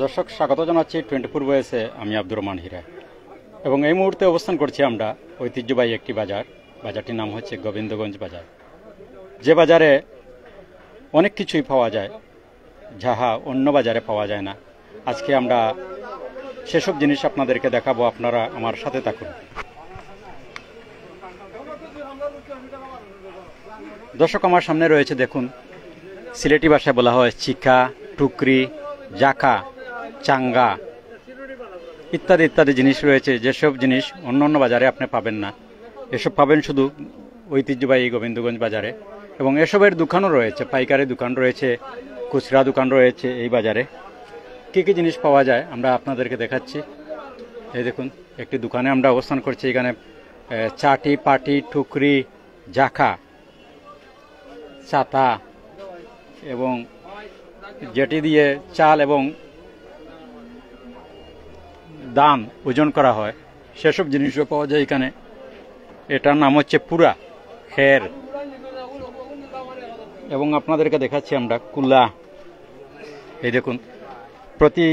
দর্শক স্বাগত জানাচ্ছি 24 ভয়েসে। আমি আব্দুর রহমান হীরা এবং এই মুহূর্তে অবস্থান করছি আমরা ঐতিহ্যবাহী একটি বাজারটির নাম হচ্ছে গোবিন্দগঞ্জ বাজার, যে বাজারে অনেক কিছুই পাওয়া যায় যাহা অন্য বাজারে পাওয়া যায় না। আজকে আমরা সেসব জিনিস আপনাদেরকে দেখাবো, আপনারা আমার সাথে থাকুন। দর্শক, আমার সামনে রয়েছে দেখুন, সিলেটি ভাষায় বলা হয় চিকা, টুকরি, জাকা, চাঙ্গা ইত্যাদি ইত্যাদি জিনিস রয়েছে, যেসব জিনিস অন্য অন্য বাজারে আপনি পাবেন না। এসব পাবেন শুধু ঐতিহ্যবাহী গোবিন্দগঞ্জ বাজারে। এবং এসবের দোকানও রয়েছে, পাইকারি দোকান রয়েছে, খুচরা দোকান রয়েছে। এই বাজারে কী কী জিনিস পাওয়া যায় আমরা আপনাদেরকে দেখাচ্ছি। এই দেখুন, একটি দোকানে আমরা অবস্থান করছি। এখানে চাটি, পাটি, টুকরি, জাখা, ছাতা এবং যেটি দিয়ে চাল এবং ধান ওজন করা হয় সেসব জিনিসও পাওয়া যায় এখানে। এটার নাম হচ্ছে পুরা খের। এবং আপনাদেরকে দেখাচ্ছি আমরা কুলা। এই দেখুন, প্রতি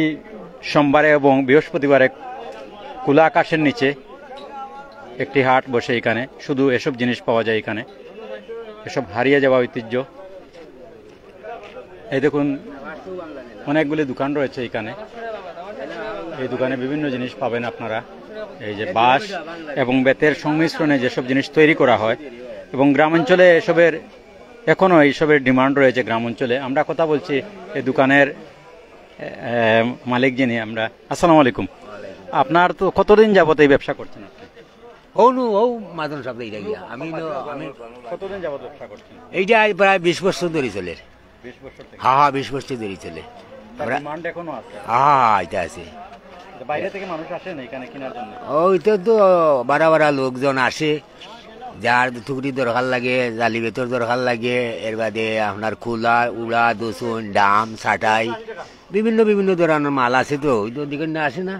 সোমবারে এবং বৃহস্পতিবারে কুলা আকাশের নিচে একটি হাট বসে এখানে। শুধু এসব জিনিস পাওয়া যায় এখানে, এসব হারিয়ে যাওয়া ঐতিহ্য। এই দেখুন, অনেকগুলি দোকান রয়েছে এখানে। এই দোকানে বিভিন্ন জিনিস পাবেন আপনারা। এই যে বাঁশ এবং বেতের সংমিশ্রণে যেসব জিনিস তৈরি করা হয়, এবং গ্রামাঞ্চলে এসবের এখনও এইসবের ডিমান্ড রয়েছে গ্রামাঞ্চলে। আমরা কথা বলছি এই দোকানের মালিক যিনি। আমরা আসসালামু আলাইকুম। আপনার তো কতদিন যাবত এই ব্যবসা করছেন আপনি? আমি কতদিন যাবত ব্যবসা করছেন? এইটা প্রায় 20 বছর ধরে চলে। 20 বছর থেকে? হ্যাঁ, 20 বছর ধরে চলে। ডিমান্ড এখনো আছে? হ্যাঁ, এটা আছে। বাইরে থেকে মানুষ আসে না এখানে কেনার জন্য? ওইটা তো বারা বারা লোকজন আসে, যার টুকরি দরকার লাগে, জালি বেতর দরকার লাগে, এর বাদে আপনার কুলা, উড়া, দসুন, ডাম, ছাটাই, বিভিন্ন বিভিন্ন ধরনের মাল আছে। তো ওই তো দিকে আসে না,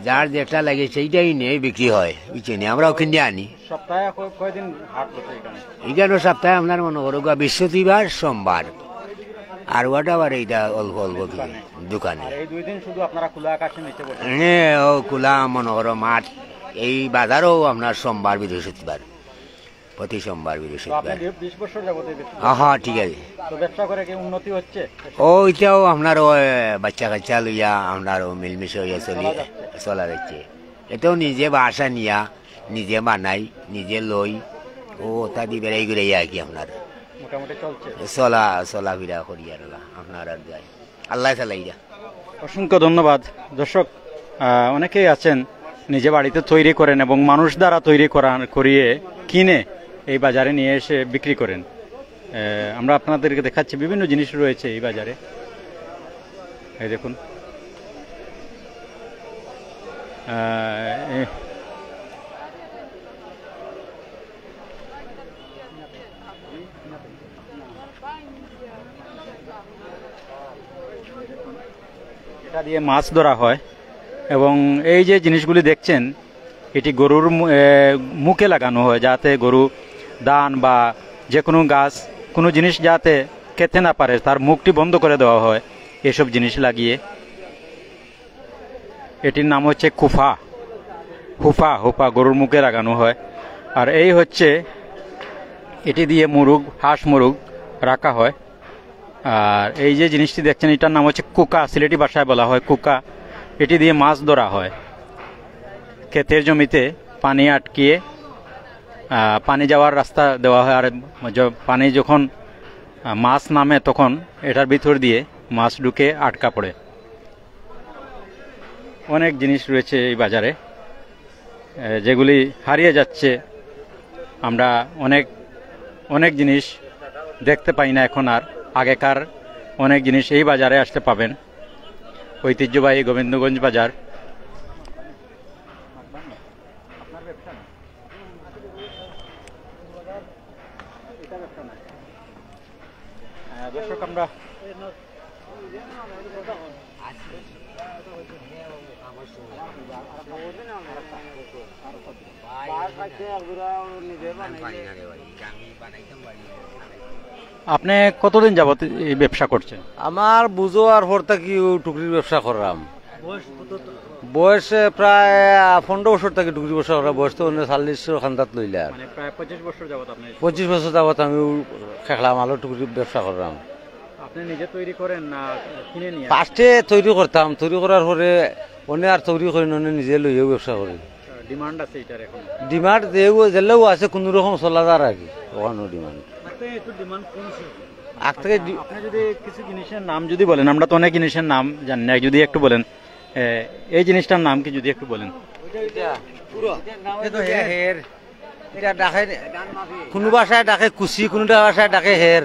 যার যেটা লাগে সেইটাই নিয়ে বিক্রি হয়। বুঝছেন, আমরাও কিনে আনি। সপ্তাহে কয়দিন হাট বসে এখানে? এখানে সপ্তাহে আপনার মনে করো বৃহস্পতিবার, সোমবার, আর ওটা আবার এইটা অল্প অল্প দোকানে। এই 2 দিন শুধু আপনারা খোলা আকাশের নিচে বসে? হ্যাঁ, ও খোলা মনে করো মাঠ। এই বাজারও আপনার সোমবার, বৃহস্পতিবার, প্রতি সোমবার, বৃহস্পতিবার। 20 বছর যাবত এই ব্যবসা? হ্যাঁ, ঠিক আছে। তো ব্যবসা করে কি উন্নতি হচ্ছে? ওইটাও আপনার বাচ্চা কাচ্চা লইয়া আপনার মিলমিশে হইয়া চলা যাচ্ছে। এটাও নিজে বাসা নিয়া, নিজে বানাই, নিজে লই, ও তা দিয়ে বেড়াই ঘুরাই আর কি আপনার মোটামুটি চলছে। চলাফেরা করি আর আপনার আর যায় আল্লাহ চালাই যা। অসংখ্য ধন্যবাদ। দর্শক, অনেকেই আছেন নিজে বাড়িতে তৈরি করেন এবং মানুষ দ্বারা তৈরি করিয়ে কিনে এই বাজারে নিয়ে এসে বিক্রি করেন। আমরা আপনাদেরকে দেখাচ্ছি বিভিন্ন জিনিস রয়েছে এই বাজারে। এই দেখুন, এটা দিয়ে মাছ ধরা হয়। এবং এই যে জিনিসগুলি দেখছেন, এটি গরুর মুখে লাগানো হয়, যাতে গরু ধান বা যে কোনো গাছ, কোনো জিনিস যাতে খেতে না পারে, তার মুখটি বন্ধ করে দেওয়া হয় এসব জিনিস লাগিয়ে। এটির নাম হচ্ছে হুফা গরুর মুখে লাগানো হয়। আর এই হচ্ছে, এটি দিয়ে হাঁস মুরগ রাখা হয়। আর এই যে জিনিসটি দেখছেন, এটার নাম হচ্ছে কুকা, সিলেটি ভাষায় বলা হয় কুকা। এটি দিয়ে মাছ ধরা হয়। ক্ষেতের জমিতে পানি আটকিয়ে পানি যাওয়ার রাস্তা দেওয়া হয়, আর পানি যখন মাছ নামে তখন এটার ভিতর দিয়ে মাছ ঢুকে আটকা পড়ে। অনেক জিনিস রয়েছে এই বাজারে যেগুলি হারিয়ে যাচ্ছে। আমরা অনেক জিনিস দেখতে পাই না এখন আর। আগেকার অনেক জিনিস এই বাজারে আসতে পাবেন। ঐতিহ্যবাহী গোবিন্দগঞ্জ বাজার। দর্শক, আমরা আপনি কতদিন যাবত এই ব্যবসা করছেন? আমার বুঝো আর ভর্তা কি টুকরির ব্যবসা করলাম বয়স প্রায় 15 বছর থেকে টুকরি ব্যবসা করা বয়স তো 40 খান্দাত লইলে আর মানে প্রায় 25 বছর যাবত আপনি 25 বছর যাবত আমি খেলাম আলো টুকরির ব্যবসা করলাম। আপনি নিজে তৈরি করেন না কিনে নিয়ে? ফার্স্টে তৈরি করতাম, তৈরি করার পরে অন্য আর তৈরি করি অন্য নিজে লইয়েও ব্যবসা করি। ডিমান্ড আছে এটার এখন? ডিমান্ড যেলেও আছে কোন রকম চলা যার আর কি ওখানে ডিমান্ড আগ থেকে আপনি যদি কিছু জিনিসের নাম যদি বলেন, আমরা তো অনেক জিনিসের নাম জানি না, যদি একটু বলেন এই জিনিসটার নাম কি যদি একটু বলেন। এটা ডাকে কোনো ভাষায় ডাকে কুচি, কোনোটা ভাষায় ডাকে হের।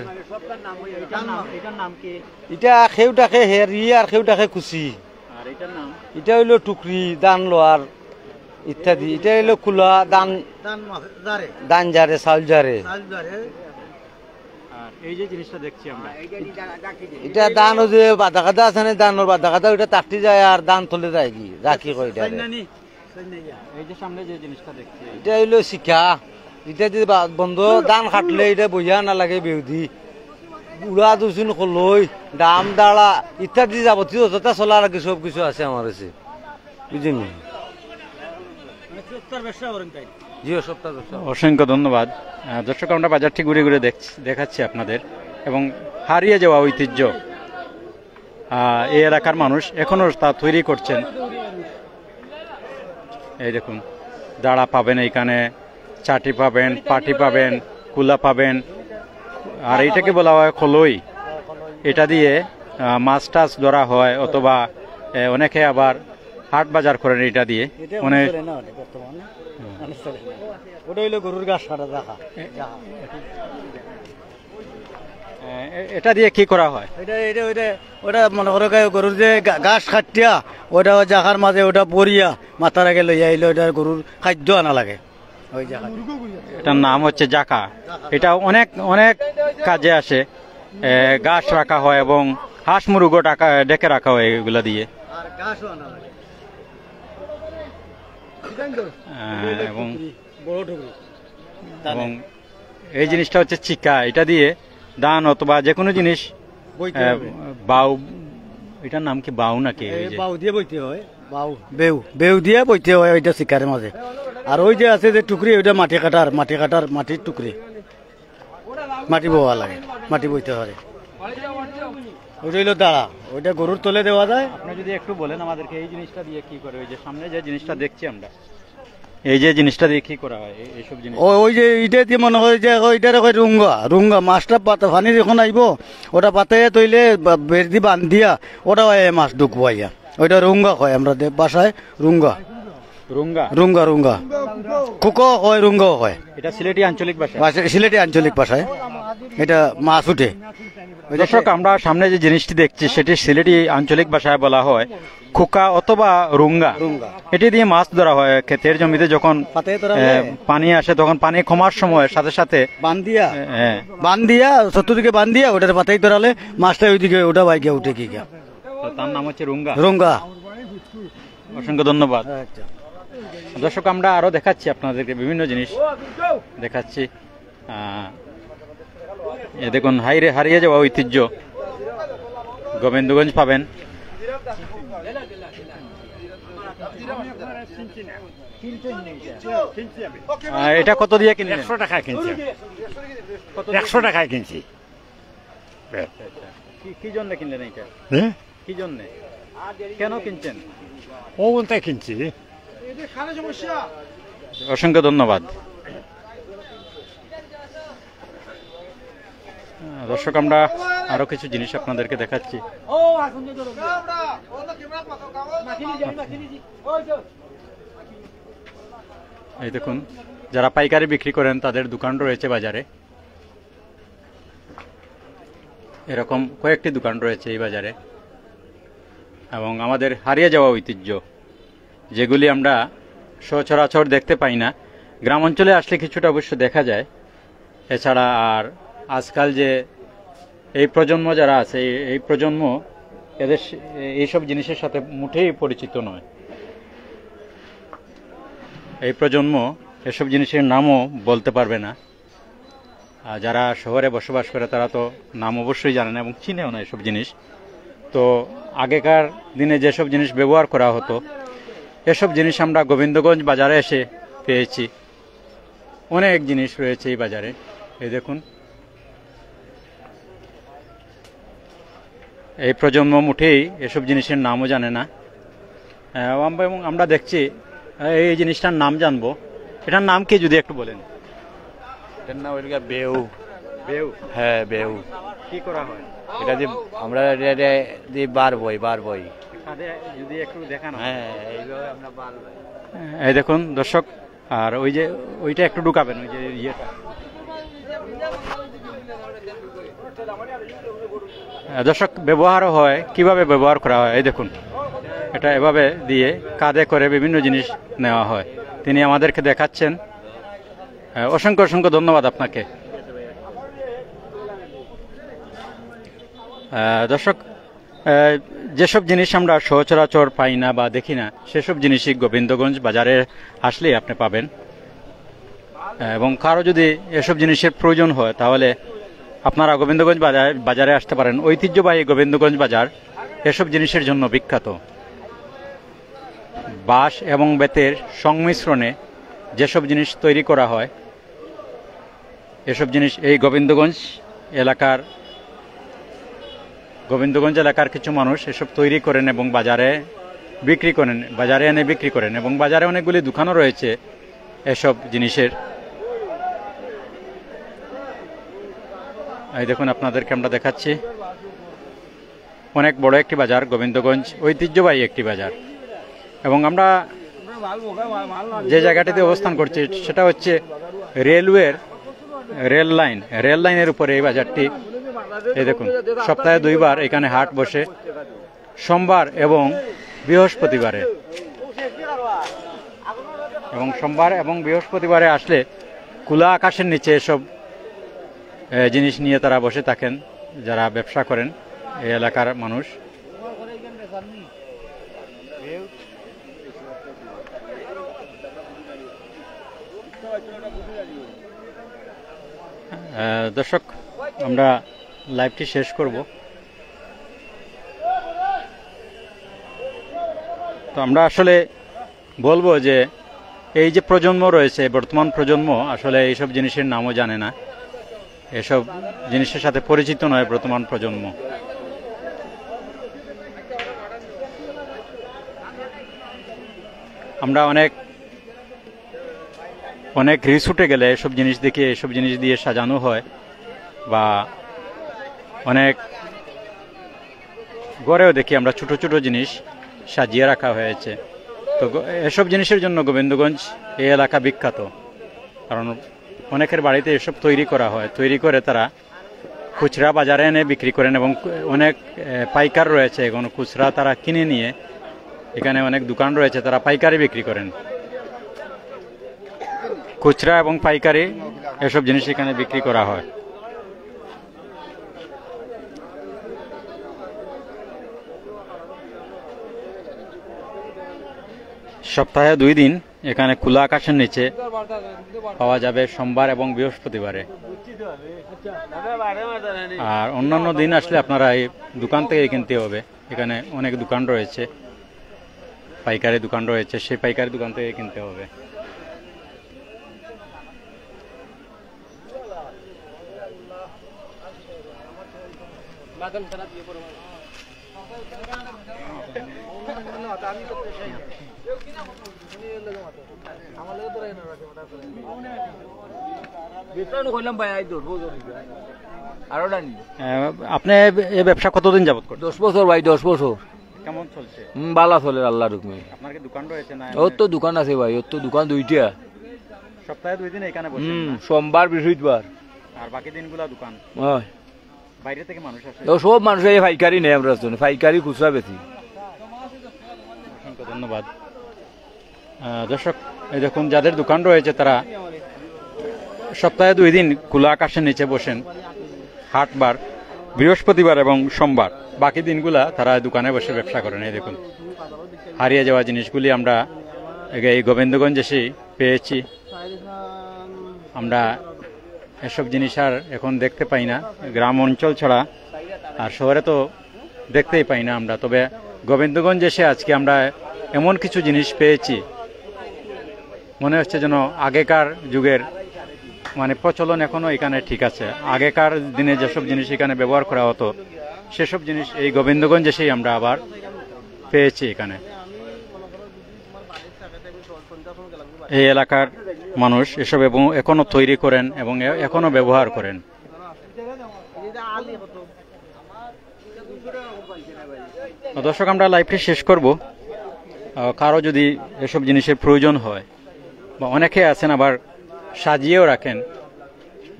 এটার নাম কি? এটা খেউ ডাকে হের ই আর খেউ ডাকে কুচি। আর এটার নাম? এটা হইলো টুকরি, দান লোয়ার ইত্যাদি। এটা হইলো কুলা, দান দান জারে, চাউল জারে। আর এই যে জিনিসটা দেখছি আমরা, এটা দান যে বাদা কাদা আছে না, দানোর বাদা কাদা ওইটা তাকটি যায় আর দান তুলে যায় কি রাখি কয় এটা। এই যে সামনে যে জিনিসটা দেখছি, এটা হইলো শিক্ষা। এটা যদি বন্ধ দান খাটলে এটা বইয়া না লাগে বেউদি উড়া দুসুন খলই দাম দাঁড়া ইত্যাদি যাবতীয় যথা চলার আগে সব কিছু আছে আমার কাছে, বুঝিনি। জিও সপ্তাহ ব্যবসা। অসংখ্য ধন্যবাদ। দর্শক, আমরা বাজারটি ঘুরে ঘুরে দেখাচ্ছি আপনাদের, এবং হারিয়ে যাওয়া ঐতিহ্য এই এলাকার মানুষ এখনো তা তৈরি করছেন। এই দেখুন, দাঁড়া পাবেন এইখানে, চাটি পাবেন, পাটি পাবেন, কুলা পাবেন, আর এইটাকে বলা হয় খলই। এটা দিয়ে মাছ টাছ ধরা হয়, অথবা অনেকে আবার হাট বাজার করেন এটা দিয়ে। অনেক এটা দিয়ে কি করা হয়? ওটা মনে করো গরুর যে ঘাস খাটিয়া ওটা জাখার মাঝে ওটা পরিয়া মাথার আগে লইয়া আইলে ওটা গরুর খাদ্য আনা লাগে। ওই জাখা, এটার নাম হচ্ছে জাকা। এটা অনেক অনেক কাজে আসে। ঘাস রাখা হয় এবং হাঁস মুরগো ডেকে রাখা হয় এগুলা দিয়ে। এবং এবং এই জিনিসটা হচ্ছে চিকা। এটা দিয়ে ধান অথবা যে কোনো জিনিস বাউ, এটার নাম কি বাউ নাকি? বাউ দিয়ে বইতে হয়, বাউ বেউ বেউ দিয়ে বইতে হয় ওইটা শিকারের মাঝে। আর ওই যে আছে যে টুকরি, ওইটা মাটি কাটার মাটির টুকরি, মাটি বোয়া লাগে, মাটি বইতে হয়। ওইটা হইলো দাঁড়া, ওইটা গরুর তলে দেওয়া যায়। আপনি যদি একটু বলেন আমাদেরকে এই জিনিসটা দিয়ে কি করে, ওই যে সামনে যে জিনিসটা দেখছি আমরা, এই যে জিনিসটা দিয়ে কি করা হয় এইসব জিনিস? ওই যে এইটা দিয়ে মনে হয় যে ওইটার রুঙ্গা মাছটা পাতা পানি যখন আইব ওটা পাতায় তৈলে বের দি বান্ধ দিয়া ওটা মাছ ঢুকবাইয়া, ওইটা রুঙ্গা কয় আমরা বাসায়। রুঙ্গা রুঙ্গা রুঙ্গা রুঙ্গা কুকো হয়, রুঙ্গাও হয়। এটা সিলেটি আঞ্চলিক ভাষা? সিলেটি আঞ্চলিক ভাষায় এটা মাছ উঠে। দর্শক, আমরা সামনে যে জিনিসটি দেখছি সেটি সিলেটি আঞ্চলিক ভাষায় বলা হয় খোকা অথবা রুঙ্গা। এটি দিয়ে মাছ ধরা হয় ক্ষেতের জমিতে। যখন পানি আসে তখন পানি কমার সময় সাথে সাথে বান্ধিয়া চতুর্দিকে বান্ধিয়া ওটার পাতাই ধরালে মাছটা ওইদিকে ওটা বাইকে উঠে কি। তার নাম হচ্ছে রুঙ্গা। রুঙ্গা। অসংখ্য ধন্যবাদ। দর্শক, আমরা আরো দেখাচ্ছি আপনাদেরকে, বিভিন্ন জিনিস দেখাচ্ছি। দেখুন, হারিয়ে যাওয়া ঐতিহ্য গোবিন্দগঞ্জ পাবেন। এটা কত দিয়ে কিনলেন? 100 টাকা কিনছি। 100 টাকায় কিনছি। কি জন্য কিনলেন এটা? কি জন্য, কেন কিনছেন? ওগুনটাই কিনছি। অসংখ্য ধন্যবাদ। দর্শক, আমরা আরো কিছু জিনিস আপনাদেরকে দেখাচ্ছি। এই দেখুন, যারা পাইকারি বিক্রি করেন তাদের দোকান রয়েছে বাজারে। এরকম কয়েকটি দোকান রয়েছে এই বাজারে, এবং আমাদের হারিয়ে যাওয়া ঐতিহ্য যেগুলি আমরা সচরাচর দেখতে পাই না। গ্রাম অঞ্চলে আসলে কিছুটা অবশ্য দেখা যায়। এছাড়া আর আজকাল যে এই প্রজন্ম যারা আছে, এই প্রজন্ম এদের এইসব জিনিসের সাথে মোটেই পরিচিত নয়। এই প্রজন্ম এসব জিনিসের নামও বলতে পারবে না। আর যারা শহরে বসবাস করে তারা তো নাম অবশ্যই জানে না এবং চিনেও না এসব জিনিস। তো আগেকার দিনে যেসব জিনিস ব্যবহার করা হতো এসব জিনিস আমরা গোবিন্দগঞ্জ বাজারে এসে পেয়েছি। অনেক জিনিস রয়েছে এই বাজারে। এই দেখুন, এই প্রজন্ম মুঠেই এসব জিনিসের নামও জানে না। এবং আমরা দেখছি এই জিনিসটার নাম জানবো। এটার নাম কি যদি একটু বলেন? এটার নাম হইল বেউ। বেউ? হ্যাঁ, বেউ। কি করা হয় এটা যে আমরা বার বই যদি একটু দেখানো? হ্যাঁ, এইভাবে আমরা বার বই। এই দেখুন দর্শক, আর ওই যে ওইটা একটু ঢুকাবেন, ওই যে ইয়েটা। দর্শক, ব্যবহারও হয়, কিভাবে ব্যবহার করা হয় এই দেখুন। এটা এভাবে দিয়ে কাঁধে করে বিভিন্ন জিনিস নেওয়া হয়। তিনি আমাদেরকে দেখাচ্ছেন। অসংখ্য অসংখ্য ধন্যবাদ আপনাকে। দর্শক, যেসব জিনিস আমরা সচরাচর পাই না বা দেখি না সেসব জিনিসই গোবিন্দগঞ্জ বাজারে আসলেই আপনি পাবেন। এবং কারো যদি এসব জিনিসের প্রয়োজন হয় তাহলে আপনারা গোবিন্দগঞ্জ বাজারে আসতে পারেন। ঐতিহ্যবাহী গোবিন্দগঞ্জ বাজার এসব জিনিসের জন্য বিখ্যাত। বাঁশ এবং বেতের সংমিশ্রণে যেসব জিনিস তৈরি করা হয় এসব জিনিস এই গোবিন্দগঞ্জ এলাকার কিছু মানুষ এসব তৈরি করেন এবং বাজারে এনে বিক্রি করেন। এবং বাজারে অনেকগুলি দোকানও রয়েছে এসব জিনিসের। এই দেখুন, আপনাদেরকে আমরা দেখাচ্ছি অনেক বড় একটি বাজার গোবিন্দগঞ্জ, ঐতিহ্যবাহী একটি বাজার। এবং আমরা যে জায়গাটিতে অবস্থান করছি সেটা হচ্ছে রেল লাইনের উপরে এই বাজারটি। এই দেখুন, সপ্তাহে 2 বার এখানে হাট বসে, সোমবার এবং বৃহস্পতিবারে। এবং সোমবার এবং বৃহস্পতিবারে আসলে খোলা আকাশের নিচে এসব জিনিস নিয়ে তারা বসে থাকেন যারা ব্যবসা করেন এই এলাকার মানুষ। দর্শক, আমরা লাইভটি শেষ করব। তো আমরা আসলে বলবো যে এই যে প্রজন্ম রয়েছে, বর্তমান প্রজন্ম আসলে এইসব জিনিসের নামও জানে না, এসব জিনিসের সাথে পরিচিত নয় বর্তমান প্রজন্ম। আমরা অনেক রিসোর্টে গেলে এসব জিনিস দেখে এসব জিনিস দিয়ে সাজানো হয়, বা অনেক ঘরেও দেখি আমরা ছোট ছোট জিনিস সাজিয়ে রাখা হয়েছে। তো এসব জিনিসের জন্য গোবিন্দগঞ্জ এই এলাকা বিখ্যাত, কারণ অনেকের বাড়িতে এসব তৈরি করা হয়। তৈরি করে তারা খুচরা বাজারে এনে বিক্রি করেন এবং অনেক পাইকার রয়েছে, এখন খুচরা তারা কিনে নিয়ে এখানে অনেক দোকান রয়েছে, তারা পাইকারি বিক্রি করেন। খুচরা এবং পাইকারি এসব জিনিস এখানে বিক্রি করা হয়। সপ্তাহে 2 দিন এখানে খোলা আকাশের নিচে পাওয়া যাবে, সোমবার এবং বৃহস্পতিবারে। আর অন্যান্য দিন আসলে আপনারা এই দোকান থেকে কিনতে হবে। এখানে অনেক দোকান রয়েছে, পাইকারি দোকান রয়েছে, সেই পাইকারি দোকান থেকে কিনতে হবে। আপনি এই ব্যবসা কতদিন যাবত করছেন? 10 বছর ভাই, 10 বছর। কেমন চলছে? ভালো চলে আল্লাহর হুকমে। আপনার কি দোকান রয়েছে না? ওর তো দোকান আছে ভাই, ওর তো দোকান 2টা। সপ্তাহে 2 দিন এখানে বসেন না? সোমবার বৃহস্পতিবার। আর বাকি দিনগুলা দোকান? হয়। বাইরে থেকে মানুষ আসে? সব মানুষ এই পাইকারি নেই, আমরা পাইকারি খুচরা বেশি। অসংখ্য ধন্যবাদ। দর্শক, এই দেখুন যাদের দোকান রয়েছে তারা সপ্তাহে 2 দিন খোলা আকাশের নিচে বসেন, হাটবার বৃহস্পতিবার এবং সোমবার। বাকি দিনগুলা তারা দোকানে বসে ব্যবসা করেন। এই দেখুন, হারিয়ে যাওয়া জিনিসগুলি আমরা এই গোবিন্দগঞ্জ এসে পেয়েছি। আমরা এসব জিনিস আর এখন দেখতে পাই না, গ্রাম অঞ্চল ছাড়া। আর শহরে তো দেখতেই পাই না আমরা। তবে গোবিন্দগঞ্জ এসে আজকে আমরা এমন কিছু জিনিস পেয়েছি, মনে হচ্ছে যেন আগেকার যুগের মানে প্রচলন এখনো এখানে ঠিক আছে। আগেকার দিনে যেসব জিনিস এখানে ব্যবহার করা হতো সেসব জিনিস এই গোবিন্দগঞ্জ এসেই আমরা আবার পেয়েছি এখানে। এই এলাকার মানুষ এসব এবং এখনো তৈরি করেন এবং এখনো ব্যবহার করেন। দর্শক, আমরা লাইভটি শেষ করব। কারো যদি এসব জিনিসের প্রয়োজন হয় বা অনেকে আছেন আবার সাজিয়েও রাখেন,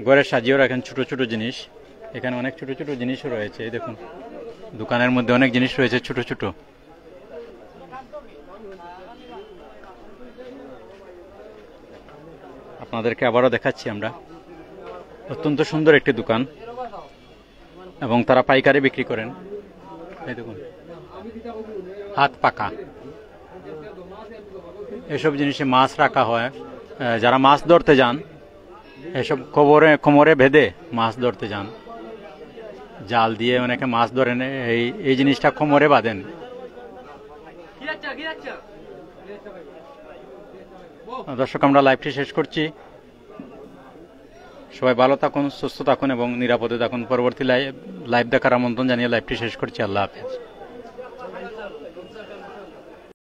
ঘরে সাজিয়েও রাখেন ছোট ছোট জিনিস। এখানে অনেক ছোট ছোট জিনিসও রয়েছে, এই দেখুন দোকানের মধ্যে অনেক জিনিস রয়েছে ছোট ছোট। আপনাদেরকে আবারও দেখাচ্ছি আমরা। অত্যন্ত সুন্দর একটি দোকান এবং তারা পাইকারি বিক্রি করেন। এই দেখুন হাত পাকা এসব জিনিসে মাছ রাখা হয়। যারা মাছ ধরতে যান এসব কোমরে বেঁধে মাছ ধরতে যান, জাল দিয়ে অনেকে মাছ ধরেন, এই জিনিসটা কোমরে বাঁধেন। দর্শক, আমরা লাইভটি শেষ করছি। সবাই ভালো থাকুন, সুস্থ থাকুন এবং নিরাপদে থাকুন। পরবর্তী লাইভ দেখার আমন্ত্রণ জানিয়ে লাইভটি শেষ করছি। আল্লাহ হাফেজ।